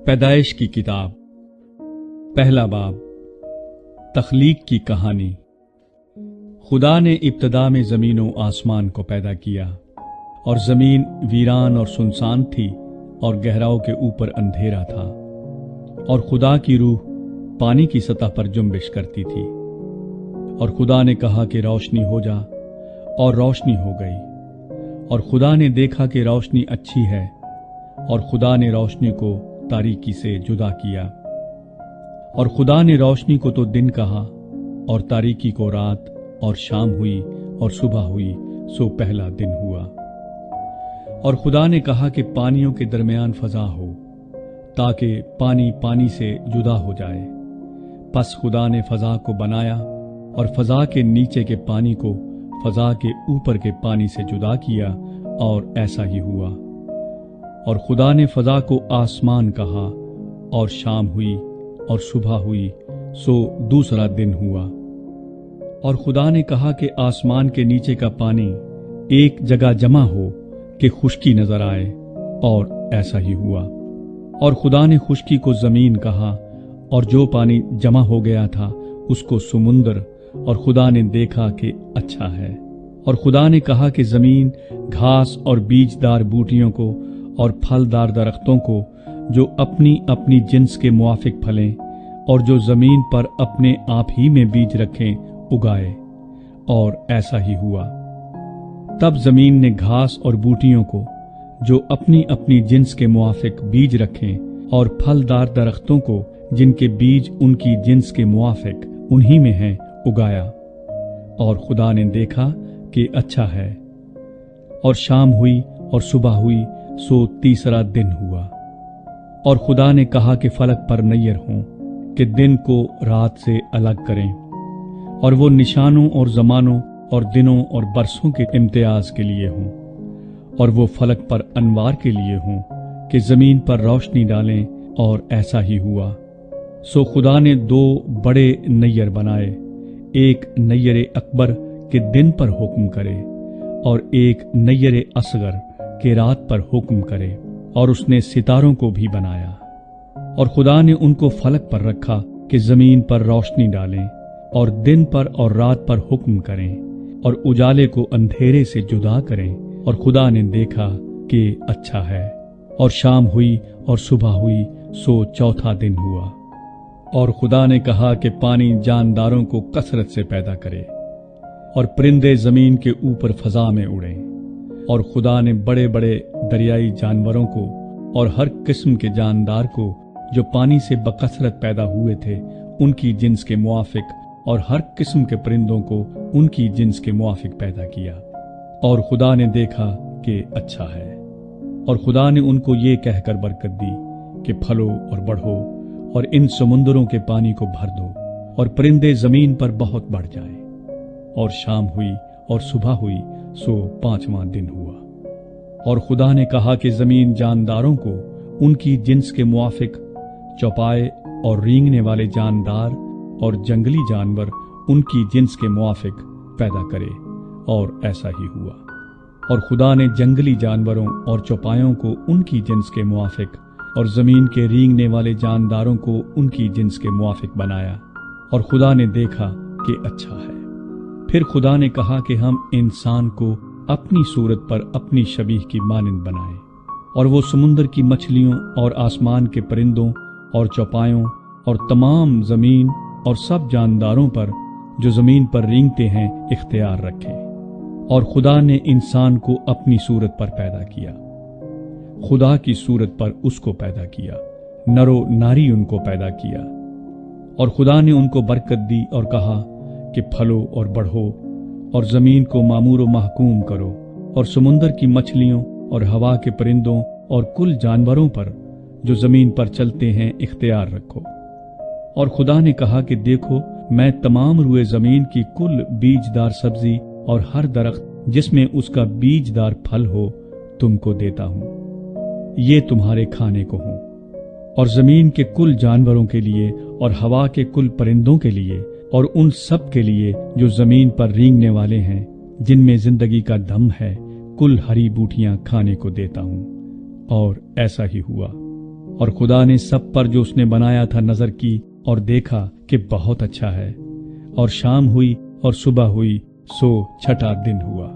پیدائش کی کتاب پہلا باب تخلیق کی کہانی۔ خدا نے ابتدا میں زمین و آسمان کو پیدا کیا، اور زمین ویران اور سنسان تھی اور گہراؤں کے اوپر اندھیرا تھا، اور خدا کی روح پانی کی سطح پر جنبش کرتی تھی۔ اور خدا نے کہا کہ روشنی ہو جا، اور روشنی ہو گئی۔ اور خدا نے دیکھا کہ روشنی اچھی ہے، اور خدا نے روشنی کو تاریکی سے جدا کیا۔ اور خدا نے روشنی کو تو دن کہا، اور تاریکی کو رات، اور شام ہوئی اور صبح ہوئی، سو پہلا دن ہوا۔ اور خدا نے کہا کہ پانیوں کے درمیان فضا ہو، تاکہ پانی پانی سے جدا ہو جائے۔ پس خدا نے فضا کو بنایا، اور فضا کے نیچے کے پانی کو فضا کے اوپر کے پانی سے جدا کیا، اور ایسا ہی ہوا۔ اور خدا نے فضا کو آسمان کہا، اور شام ہوئی اور صبح ہوئی، سو دوسرا دن ہوا۔ اور خدا نے کہا کہ آسمان کے نیچے کا پانی ایک جگہ جمع ہو کہ خشکی نظر آئے، اور ایسا ہی ہوا۔ اور خدا نے خشکی کو زمین کہا، اور جو پانی جمع ہو گیا تھا اس کو سمندر، اور خدا نے دیکھا کہ اچھا ہے۔ اور خدا نے کہا کہ زمین گھاس اور بیجدار بوٹیوں کو اور پھلدار درختوں کو جو اپنی اپنی جنس کے موافق پھلیں اور جو زمین پر اپنے آپ ہی میں بیج رکھیں اگائے، اور ایسا ہی ہوا۔ تب زمین نے گھاس اور بوٹیوں کو جو اپنی اپنی جنس کے موافق بیج رکھیں اور پھلدار درختوں کو جن کے بیج ان کی جنس کے موافق انہی میں ہیں اگایا، اور خدا نے دیکھا کہ اچھا ہے۔ اور شام ہوئی اور صبح ہوئی، سو تیسرا دن ہوا۔ اور خدا نے کہا کہ فلک پر نیر ہوں کہ دن کو رات سے الگ کریں، اور وہ نشانوں اور زمانوں اور دنوں اور برسوں کے امتیاز کے لیے ہوں، اور وہ فلک پر انوار کے لیے ہوں کہ زمین پر روشنی ڈالیں، اور ایسا ہی ہوا۔ سو خدا نے دو بڑے نیر بنائے، ایک نیر اکبر کہ دن پر حکم کرے، اور ایک نیر اصغر کہ رات پر حکم کرے، اور اس نے ستاروں کو بھی بنایا۔ اور خدا نے ان کو فلک پر رکھا کہ زمین پر روشنی ڈالیں، اور دن پر اور رات پر حکم کریں، اور اجالے کو اندھیرے سے جدا کریں۔ اور خدا نے دیکھا کہ اچھا ہے۔ اور شام ہوئی اور صبح ہوئی، سو چوتھا دن ہوا۔ اور خدا نے کہا کہ پانی جانداروں کو کثرت سے پیدا کرے، اور پرندے زمین کے اوپر فضا میں اڑیں۔ اور خدا نے بڑے بڑے دریائی جانوروں کو اور ہر قسم کے جاندار کو جو پانی سے بکثرت پیدا ہوئے تھے ان کی جنس کے موافق، اور ہر قسم کے پرندوں کو ان کی جنس کے موافق پیدا کیا۔ اور خدا نے دیکھا کہ اچھا ہے۔ اور خدا نے ان کو یہ کہہ کر برکت دی کہ پھلو اور بڑھو، اور ان سمندروں کے پانی کو بھر دو، اور پرندے زمین پر بہت بڑھ جائیں۔ اور شام ہوئی اور صبح ہوئی، سو پانچواں دن ہوا۔ اور خدا نے کہا کہ زمین جانداروں کو ان کی جنس کے موافق، چوپائے اور رینگنے والے جاندار اور جنگلی جانور ان کی جنس کے موافق پیدا کرے، اور ایسا ہی ہوا۔ اور خدا نے جنگلی جانوروں اور چوپایوں کو ان کی جنس کے موافق، اور زمین کے رینگنے والے جانداروں کو ان کی جنس کے موافق بنایا، اور خدا نے دیکھا کہ اچھا ہے۔ پھر خدا نے کہا کہ ہم انسان کو اپنی صورت پر اپنی شبیہ کی مانند بنائیں، اور وہ سمندر کی مچھلیوں اور آسمان کے پرندوں اور چوپایوں اور تمام زمین اور سب جانداروں پر جو زمین پر رینگتے ہیں اختیار رکھیں۔ اور خدا نے انسان کو اپنی صورت پر پیدا کیا، خدا کی صورت پر اس کو پیدا کیا، نر و ناری ان کو پیدا کیا۔ اور خدا نے ان کو برکت دی اور کہا کہ پھلو اور بڑھو، اور زمین کو معمور و محکوم کرو، اور سمندر کی مچھلیوں اور ہوا کے پرندوں اور کل جانوروں پر جو زمین پر چلتے ہیں اختیار رکھو۔ اور خدا نے کہا کہ دیکھو، میں تمام روئے زمین کی کل بیجدار سبزی اور ہر درخت جس میں اس کا بیجدار پھل ہو تم کو دیتا ہوں، یہ تمہارے کھانے کو ہوں۔ اور زمین کے کل جانوروں کے لیے اور ہوا کے کل پرندوں کے لیے اور ان سب کے لیے جو زمین پر رینگنے والے ہیں جن میں زندگی کا دم ہے، کل ہری بوٹیاں کھانے کو دیتا ہوں۔ اور ایسا ہی ہوا۔ اور خدا نے سب پر جو اس نے بنایا تھا نظر کی اور دیکھا کہ بہت اچھا ہے، اور شام ہوئی اور صبح ہوئی، سو چھٹا دن ہوا۔